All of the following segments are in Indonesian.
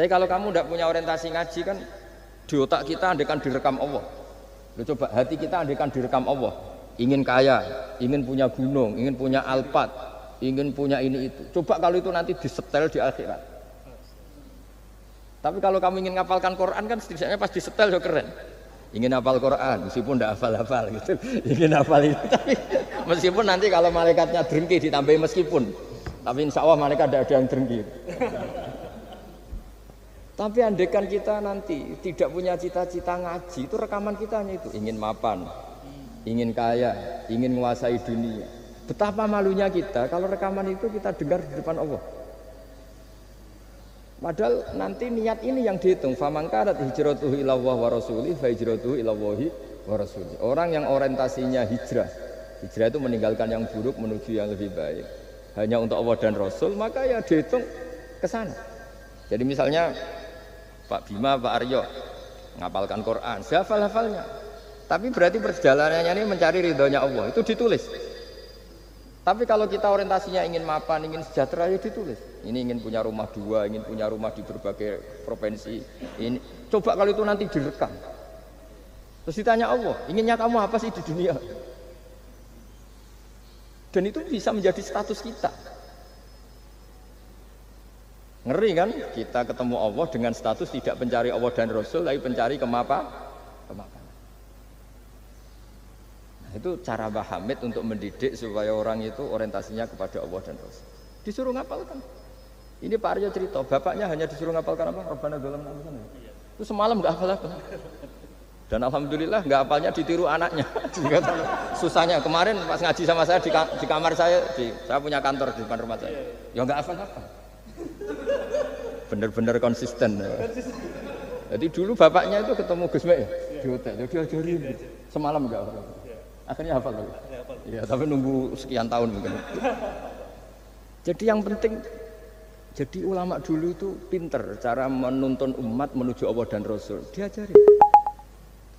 Tapi kalau kamu tidak punya orientasi ngaji kan di otak kita andekan direkam Allah. Loh, coba hati kita andekan direkam Allah. Ingin kaya, ingin punya gunung, ingin punya Alphard, ingin punya ini itu. Coba kalau itu nanti disetel di akhirat. Tapi kalau kamu ingin ngapalkan Quran kan setidaknya pas disetel ya keren. Ingin hafal Quran meskipun tidak hafal-hafal gitu. Ingin hafal itu tapi meskipun nanti kalau malaikatnya drengki ditambahi meskipun. Tapi insya Allah malaikat tidak ada yang drengki. Tapi andekan kita nanti tidak punya cita-cita ngaji, itu rekaman kita hanya itu. Ingin mapan, ingin kaya, ingin menguasai dunia. Betapa malunya kita kalau rekaman itu kita dengar di depan Allah. Padahal nanti niat ini yang dihitung. Famangkarat hijratuhu ilallah wa rasulih fa hijratuhu ilallahi wa rasulih. Orang yang orientasinya hijrah. Hijrah itu meninggalkan yang buruk menuju yang lebih baik. Hanya untuk Allah dan Rasul, maka ya dihitung ke sana. Jadi misalnya Pak Bima, Pak Aryo ngapalkan Quran, hafal-hafalnya. Tapi berarti perjalanannya ini mencari ridhonya Allah, itu ditulis. Tapi kalau kita orientasinya ingin mapan, ingin sejahtera, ya ditulis. Ini ingin punya rumah 2, ingin punya rumah di berbagai provinsi. Ini coba kalau itu nanti direkam. Terus ditanya Allah, inginnya kamu apa sih di dunia? Dan itu bisa menjadi status kita. Ngeri kan? Kita ketemu Allah dengan status tidak pencari Allah dan Rasul, tapi pencari kemapanan. Itu cara Mbah Hamid untuk mendidik supaya orang itu orientasinya kepada Allah dan Rasul. Disuruh ngapalkan. Ini Pak Aryo cerita, bapaknya hanya disuruh ngapalkan apa? Rabbana dzalamna anfusana. Itu semalam enggak hafal-hafal. Dan alhamdulillah enggak hafalnya ditiru anaknya. Susahnya kemarin pas ngaji sama saya di kamar saya, saya punya kantor di depan rumah saya. Ya enggak hafal-hafal. Bener-bener konsisten. Jadi dulu bapaknya itu ketemu Gus Mek di hotel, dia diajarin semalam enggak hafal. Akhirnya hafal lagi. Ya, tapi nunggu sekian tahun mungkin. Jadi yang penting, jadi ulama dulu itu pinter cara menuntun umat menuju Allah dan Rasul. Diajari.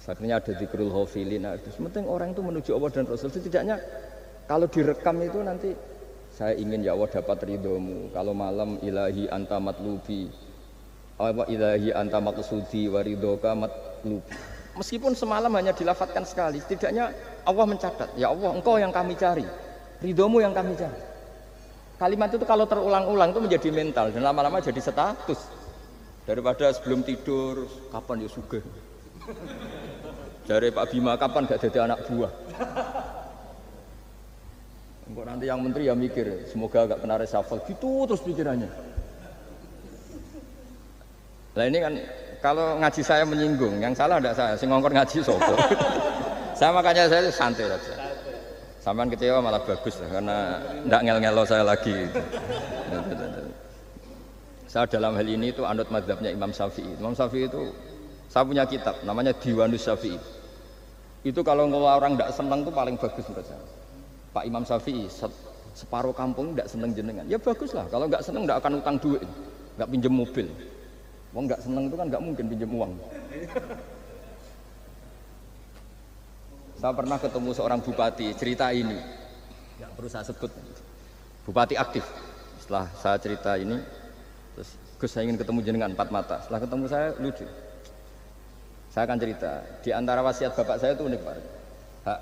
Akhirnya ada dzikrul ghafilin. Penting orang itu menuju Allah dan Rasul. Setidaknya kalau direkam itu nanti saya ingin ya Allah dapat ridhomu. Kalau malam ilahi anta matlubi. Wa ilahi anta maqsudi wa ridhoka matlubi. Meskipun semalam hanya dilafatkan sekali, setidaknya Allah mencatat, ya Allah engkau yang kami cari, ridhomu yang kami cari. Kalimat itu kalau terulang-ulang itu menjadi mental dan lama-lama jadi status. Daripada sebelum tidur, kapan ya sugih. Dari Pak Bima, kapan gak jadi anak buah. Engkau nanti yang menteri ya mikir, semoga gak kena reshuffle, gitu terus pikirannya. Nah ini kan kalau ngaji saya menyinggung, yang salah tidak saya, sing ngongkor ngaji sopo. Saya makanya saya santai saja. Sampean kecewa malah bagus lah, karena tidak ngel-ngelo saya lagi. Saya dalam hal ini itu anut mazhabnya Imam Syafi'i. Imam Syafi'i itu saya punya kitab namanya Diwanus Syafi'i. Itu kalau orang tidak senang itu paling bagus menurut saya. Pak Imam Syafi'i separuh kampung tidak senang jenengan. Ya bagus lah, kalau nggak senang tidak akan utang duit, nggak pinjam mobil. Wong nggak seneng itu kan nggak mungkin pinjam uang. Saya pernah ketemu seorang bupati cerita ini, nggak perlu saya sebut. Bupati aktif. Setelah saya cerita ini, terus Gus saya ingin ketemu jenengan 4 mata. Setelah ketemu saya lucu. Saya akan cerita. Di antara wasiat bapak saya itu unik Pak. Hak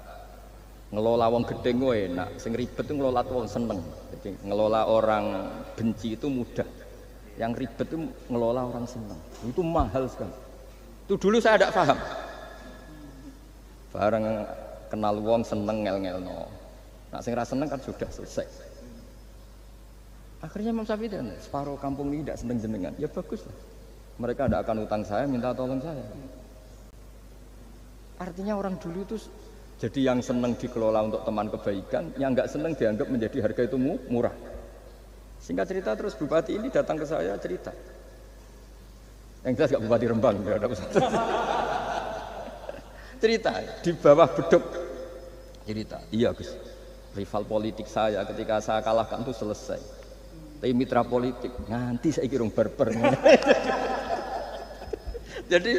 ngelola wong gedeng enak, sing ribet itu ngelola wong seneng. Jadi ngelola orang benci itu mudah. Yang ribet itu ngelola orang senang, itu mahal sekali. Itu dulu saya tidak paham. Bareng kenal wong seneng ngel-ngel no. Nak sing ra seneng kan sudah selesai. Akhirnya Imam Syafi'i dan separuh kampung ini tidak seneng jenengan. Ya bagus lah. Mereka tidak akan utang saya, minta tolong saya. Artinya orang dulu itu jadi yang seneng dikelola untuk teman kebaikan, yang nggak seneng dianggap menjadi harga itu murah. Singkat cerita terus bupati ini datang ke saya cerita. Yang jelas gak bupati Rembang, gak ada pesantren. Cerita di bawah beduk. Cerita, iya Gus. Rival politik saya ketika saya kalahkan itu selesai. Tapi mitra politik nganti saya kira berber. Jadi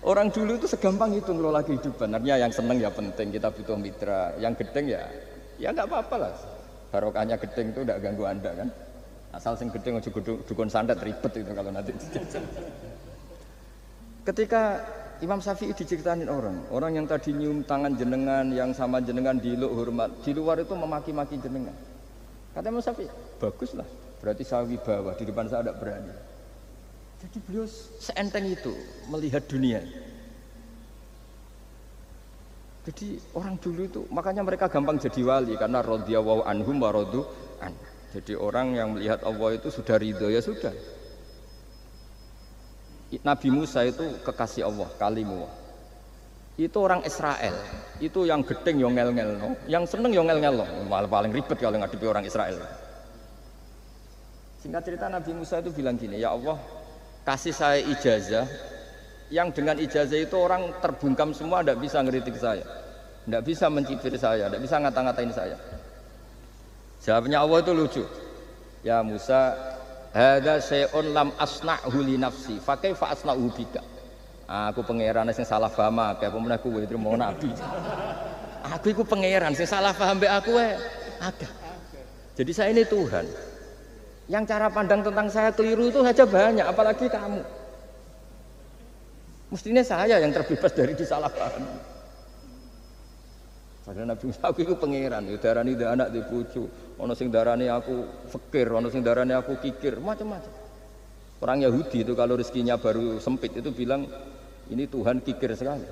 orang dulu itu segampang itu ngelola kehidupan. Artinya yang seneng ya penting, kita butuh mitra. Yang gedeng ya nggak apa-apa lah. Barokahnya gedeng itu tidak ganggu Anda kan. Asal sing gedhe aja dukun santet ribet itu kalau nanti. Ketika Imam Syafi'i diceritain orang yang tadi nyium tangan jenengan, yang sama jenengan diluk hormat, di luar itu memaki-maki jenengan. Kata Imam Syafi'i, baguslah, berarti saya wibawa, di depan saya tidak berani. Jadi beliau seenteng itu melihat dunia. Jadi orang dulu itu, makanya mereka gampang jadi wali, karena radhiyallahu anhum wa radu an. Jadi orang yang melihat Allah itu sudah ridho, ya sudah. Nabi Musa itu kekasih Allah, kalimullah. Itu orang Israel, itu yang gedeng yang ngel-ngel, no? Yang seneng yang ngel-ngel, no? Malah paling ribet kalau ngadepi orang Israel. Singkat cerita Nabi Musa itu bilang gini, ya Allah kasih saya ijazah, yang dengan ijazah itu orang terbungkam semua, tidak bisa ngeritik saya, tidak bisa mencibir saya, tidak bisa ngata-ngatain saya. Jawabnya Allah itu lucu, ya Musa, hadza syai'un lam asna'hu li nafsi, fa kaifa asna'hu bika. Aku pangeran sing salah paham akeh, pemenah kowe itu mau nabi. Aku iku pangeran sing salah paham mbek aku akeh. Jadi saya ini Tuhan. Yang cara pandang tentang saya keliru itu saja banyak, apalagi kamu. Mestinya saya yang terbebas dari disalahpahami. Padahal Nabi Musa aku itu pangeran, ya darani anak di bojo, ono sing darani aku fakir, ono sing darani aku kikir, macam-macam. Orang Yahudi itu kalau rezekinya baru sempit itu bilang ini Tuhan kikir sekali.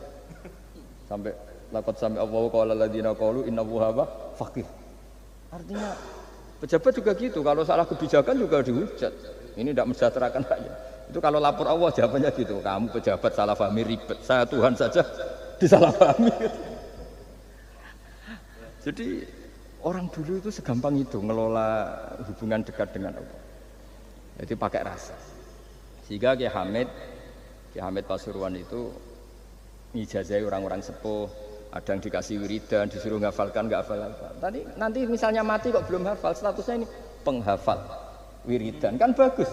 Sampai laqad sami Allahu qala alladziina qalu inna Allaha faqir. Artinya pejabat juga gitu, kalau salah kebijakan juga dihujat. Ini tidak mensejahterakan rakyat. Itu kalau lapor Allah jawabannya gitu, kamu pejabat salah pahami ribet, saya Tuhan saja disalahpahami. Jadi orang dulu itu segampang itu ngelola hubungan dekat dengan Allah. Jadi pakai rasa. Sehingga Kiai Hamid Pasuruan itu ngijazai orang-orang sepuh, ada yang dikasih wiridan, disuruh ngafalkan, nggak hafal. Tadi nanti misalnya mati kok belum hafal, statusnya ini penghafal wiridan, kan bagus.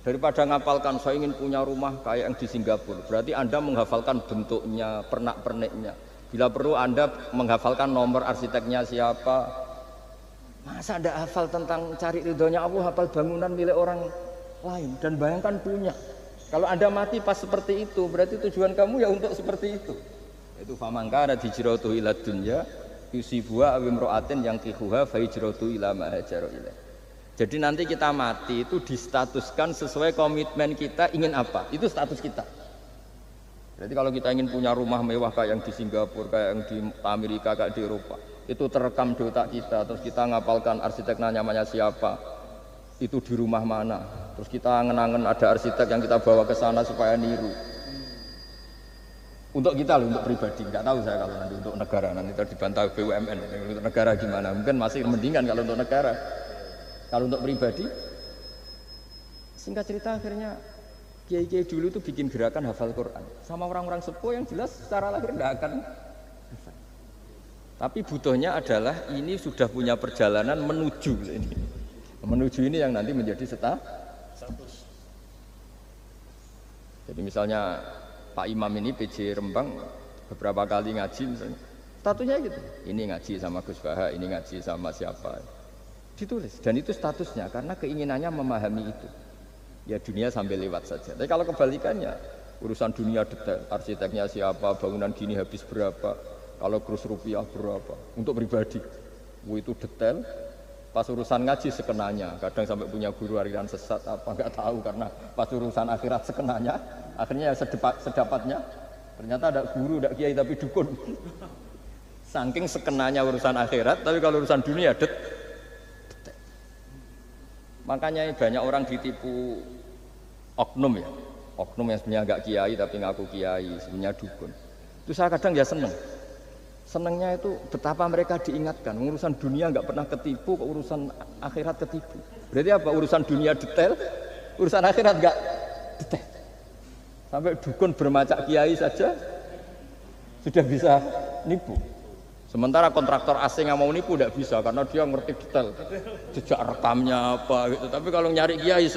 Daripada ngapalkan saya ingin punya rumah kayak yang di Singapura, berarti Anda menghafalkan bentuknya, pernak-perniknya. Bila perlu Anda menghafalkan nomor arsiteknya siapa. Masa Anda hafal tentang cari ridhonya Allah, hafal bangunan milik orang lain, dan bayangkan punya. Kalau Anda mati pas seperti itu, berarti tujuan kamu ya untuk seperti itu. Itu famangkana hijratuhu ila dunya yusibuha aw imra'atin yang kihuha fa hijratuhu ila ma hajara ilaih. Jadi nanti kita mati itu distatuskan sesuai komitmen kita ingin apa. Itu status kita. Jadi kalau kita ingin punya rumah mewah kayak yang di Singapura, kayak yang di Amerika, kayak di Eropa, itu terekam di otak kita. Terus kita ngapalkan arsiteknya namanya siapa, itu di rumah mana. Terus kita angen-angen ada arsitek yang kita bawa ke sana supaya niru. Untuk kita loh, untuk pribadi. Nggak tahu saya kalau nanti untuk negara, nanti dibantah BUMN. Untuk negara gimana? Mungkin masih mendingan kalau untuk negara. Kalau untuk pribadi, singkat cerita akhirnya kiai-kiai dulu itu bikin gerakan hafal Quran sama orang-orang sepuh yang jelas secara lahir tidak akan hafal. Tapi butuhnya adalah ini sudah punya perjalanan menuju ini yang nanti menjadi status. Jadi misalnya Pak Imam ini PJ Rembang beberapa kali ngaji misalnya, statusnya gitu. Ini ngaji sama Gus Baha, ini ngaji sama siapa. Ditulis dan itu statusnya karena keinginannya memahami itu. Ya dunia sambil lewat saja. Tapi kalau kebalikannya, urusan dunia detail, arsiteknya siapa, bangunan gini habis berapa, kalau kurs rupiah berapa, untuk pribadi, itu detail. Pas urusan ngaji sekenanya, kadang sampai punya guru aliran sesat apa nggak tahu karena pas urusan akhirat sekenanya, akhirnya sedapatnya, ternyata ada guru, ada kiai tapi dukun. Saking sekenanya urusan akhirat, tapi kalau urusan dunia detail. Makanya banyak orang ditipu oknum ya, oknum yang sebenarnya agak kiai tapi ngaku kiai, sebenarnya dukun. Itu saya kadang ya senengnya itu betapa mereka diingatkan, urusan dunia nggak pernah ketipu, kok urusan akhirat ketipu. Berarti apa? Urusan dunia detail, urusan akhirat nggak detail. Sampai dukun bermacak kiai saja sudah bisa nipu. Sementara kontraktor asing yang mau nipu tidak bisa karena dia ngerti detail, jejak rekamnya apa gitu. Tapi kalau nyari kiai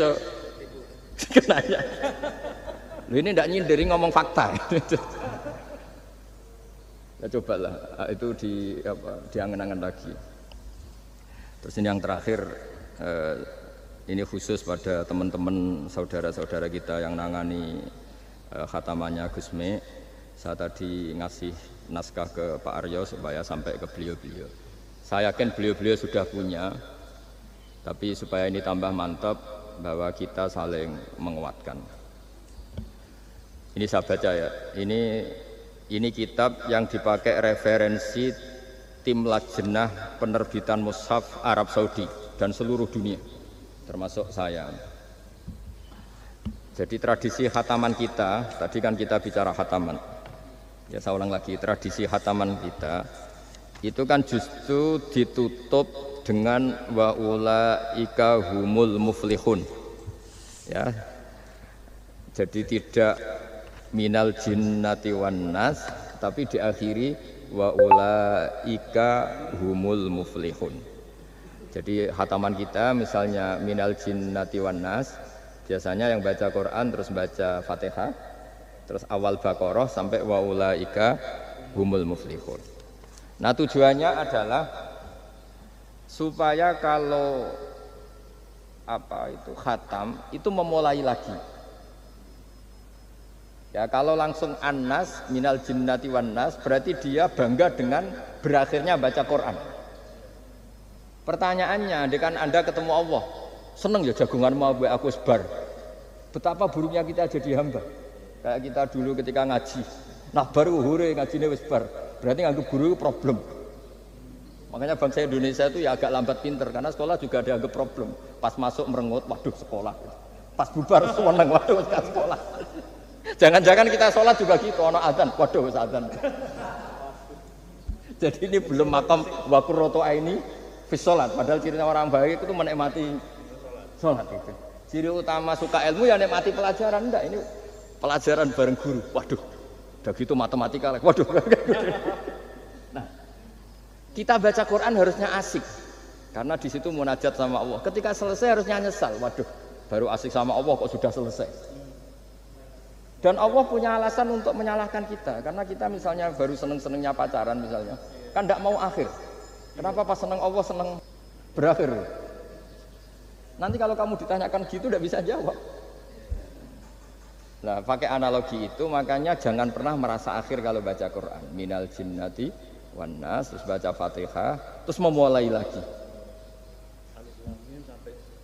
sekenanya, ini tidak nyindir, ngomong fakta. Ya cobalah itu diangen-angen lagi. Terus ini yang terakhir Ini khusus pada teman-teman saudara-saudara kita yang nangani khatamannya Gusme. Saya tadi ngasih naskah ke Pak Aryo supaya sampai ke beliau-beliau. Saya yakin beliau-beliau sudah punya, tapi supaya ini tambah mantap bahwa kita saling menguatkan. Ini saya baca ya. Ini kitab yang dipakai referensi tim lajnah penerbitan mushaf Arab Saudi dan seluruh dunia, termasuk saya. Jadi tradisi khataman kita, tadi kan kita bicara khataman. Ya saya ulang lagi, tradisi khataman kita itu kan justru ditutup dengan wa ulaika humul muflihun. Ya. Jadi tidak minal jinnati wan nas, tapi diakhiri wa ulaika humul muflihun. Jadi khataman kita misalnya minal jinnati wan nas, biasanya yang baca Quran terus baca Fatihah, terus awal Baqarah sampai wa ulaika humul muflihun. Nah, tujuannya adalah supaya kalau khatam itu memulai lagi. Ya, kalau langsung An-Nas minal jinnati wan nas berarti dia bangga dengan berakhirnya baca Quran. Pertanyaannya, dengan Anda ketemu Allah, seneng ya jagungan mau aku sebar. Betapa buruknya kita jadi hamba. Kayak kita dulu ketika ngaji. Nah, baru hure ngajine wis bar. Berarti nganggep guru problem. Makanya bangsa Indonesia itu ya agak lambat pinter karena sekolah juga dianggap problem. Pas masuk merengut, waduh sekolah. Pas bubar seneng, waduh gak sekolah. Jangan-jangan kita sholat juga gitu, ono adzan, waduh adzan. Jadi ini belum makam wakurroto ini fis sholat. Padahal cirinya orang baik itu menikmati sholat itu. Ciri utama suka ilmu ya nikmati pelajaran. Enggak, ini pelajaran bareng guru. Waduh, udah gitu matematika lagi. Waduh. Nah, kita baca Quran harusnya asik. Karena di situ munajat sama Allah. Ketika selesai harusnya nyesal. Waduh, baru asik sama Allah kok sudah selesai. Dan Allah punya alasan untuk menyalahkan kita. Karena kita misalnya baru seneng-senengnya pacaran misalnya. Kan tidak mau akhir. Kenapa pas seneng Allah seneng berakhir? Nanti kalau kamu ditanyakan gitu tidak bisa jawab. Nah, pakai analogi itu makanya jangan pernah merasa akhir kalau baca Quran. Minal jinnati wan nas, terus baca Fatihah, terus memulai lagi.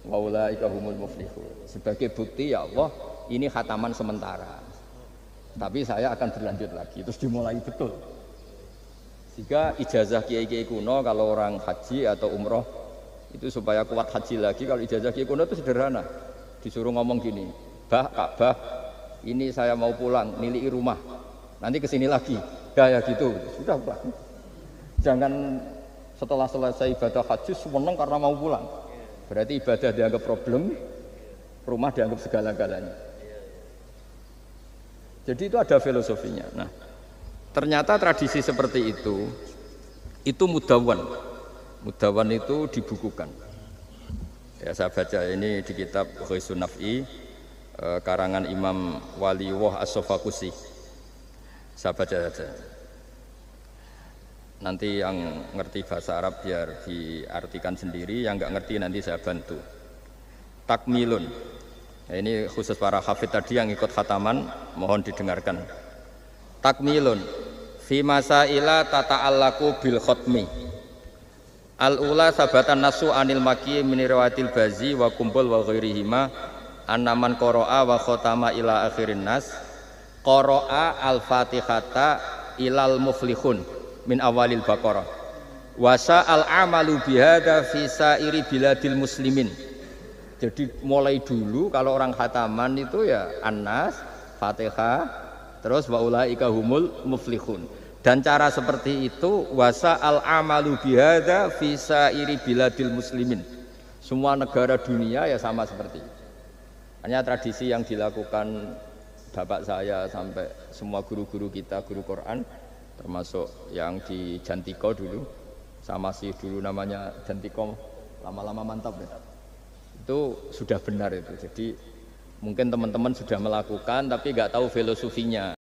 Wa ulaika humul muflihun. Sebagai bukti ya Allah, ini khataman sementara. Tapi saya akan berlanjut lagi, terus dimulai betul. Sehingga ijazah kiai-kiai kuno kalau orang haji atau umroh itu supaya kuat haji lagi, kalau ijazah kiai kuno itu sederhana. Disuruh ngomong gini, "Bah, Ka'bah, ini saya mau pulang, nilai rumah. Nanti kesini lagi." Ya gitu, sudah pulang. Jangan setelah selesai ibadah haji seneng karena mau pulang. Berarti ibadah dianggap problem, rumah dianggap segala-galanya. Jadi itu ada filosofinya. Nah, ternyata tradisi seperti itu mudawwan. Mudawwan itu dibukukan. Ya, saya baca ini di kitab Ghaisun Naf'i karangan Imam Waliwah As-Sofakusi. Saya baca saja. Nanti yang ngerti bahasa Arab biar diartikan sendiri, yang nggak ngerti nanti saya bantu. Takmilun. Ya, ini khusus para hafid tadi yang ikut khataman, mohon didengarkan. Takmilun fi masaila tata'allaku bil khatmi. Al-ula sabatan nasu anil maki min riwayatil bazi wa kumpul wa ghairihima annaman qara'a wa khatama ila akhirin nas qara'a al-fatihata ilal muflihun min awalil baqarah wa sa'al amalu bihada fi sa'iri biladil muslimin. Jadi mulai dulu kalau orang khataman itu ya An-Nas, Fatihah, terus wa ulaika humul muflihun. Dan cara seperti itu wasa al-amalu bihadza fi sa'iri biladil muslimin. Semua negara dunia ya sama seperti itu. Hanya tradisi yang dilakukan bapak saya sampai semua guru-guru kita, guru Quran, termasuk yang di Jantiko dulu, sama sih dulu namanya Jantiko, lama-lama mantap ya. Itu sudah benar itu. Jadi mungkin teman-teman sudah melakukan tapi nggak tahu filosofinya.